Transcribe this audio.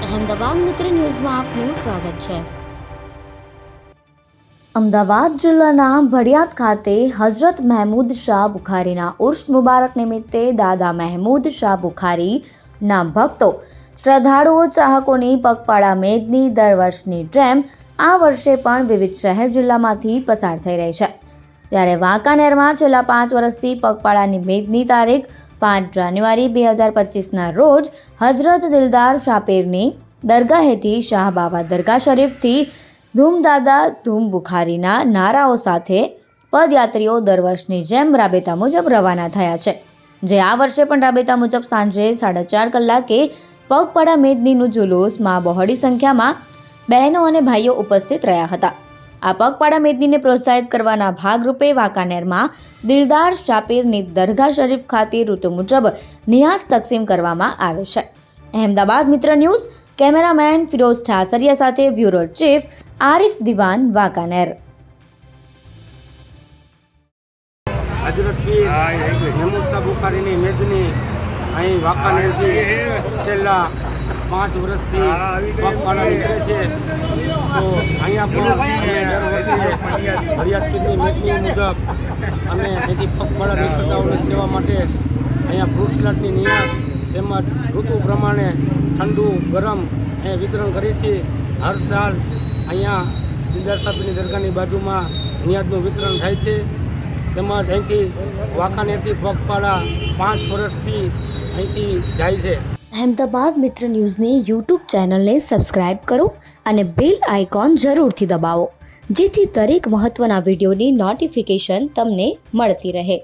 અહેમદાબાદ મિત્ર ન્યૂઝમાં આપનું સ્વાગત છે। અમદાવાદ જિલ્લાના ભડિયાદ ખાતે હઝરત મહેમૂદ શાહ બુખારીના ઉર્સ મુબારક નિમિત્તે દાદા મહેમૂદ શાહ બુખારીના ભક્તો, શ્રદ્ધાળુઓ, ચાહકોની પગપાળા મેદની દર વર્ષની જેમ આ વર્ષે પણ વિવિધ શહેર જિલ્લામાંથી પસાર થઈ રહી છે। ત્યારે વાંકાનેરમાં છેલ્લા 5 વર્ષથી પગપાળાની મેદની તારીખ 5 જાન્યુઆરી 2025ના રોજ હઝરત દિલદાર શાપીરની દરગાહેથી શાહ બાબા દરગાહ શરીફથી ધૂમ દાદા ધૂમ બુખારીના નારાઓ સાથે પદયાત્રીઓ દર વર્ષની જેમ રાબેતા મુજબ રવાના થયા છે, જે આ વર્ષે પણ રાબેતા મુજબ સાંજે 4:30 કલાકે પગપાળા મેદનીનું જુલુસમાં બહોળી સંખ્યામાં બહેનો અને ભાઈઓ ઉપસ્થિત રહ્યા હતા। આ પગપાળા મેદનીને પ્રોત્સાહિત કરવાના ભાગરૂપે વાંકાનેરમાં દિલદાર શાપીરની દરગાહ શરીફ ખાતે ઋતુ મુજબ નિયાઝ તકસીમ કરવામાં આવે છે। અહેમદાબાદ મિત્ર ન્યૂઝ કેમેરામેન ફિરોઝ ઠાસરિયા સાથે બ્યુરો ચીફ આરિફ દિવાન, વાંકાનેર। હઝરત પીર મહેમૂદ શાહ બુખારીની મેદની અહીં વાંકાનેરથી છેલ્લા 5 વર્ષથી પગપાળા નીકળે છે, તો અહીંયા પણ અમે દર વર્ષે ભડિયાદ પીરની મેદની મુજબ અમે અહીંથી પગપાળા નીકળતાઓની સેવા માટે અહીંયા ફ્રૂટ સલાડની નિયાઝ તેમજ ઋતુ પ્રમાણે ઠંડુ ગરમ એ વિતરણ કરીએ છીએ। હર સાલ અહીંયા દિલદાર શાપીરની દરગાહની બાજુમાં નિયાઝનું વિતરણ થાય છે, તેમજ અહીંથી વાંકાનેરથી પગપાળા 5 વર્ષથી અહીંથી જાય છે। અહેમદાબાદ મિત્ર ન્યૂઝની યુટ્યુબ ચેનલને સબસ્ક્રાઇબ કરો અને બેલ આઇકોન જરૂરથી દબાવો, જેથી દરેક મહત્ત્વના વિડીયોની નોટિફિકેશન તમને મળતી રહે।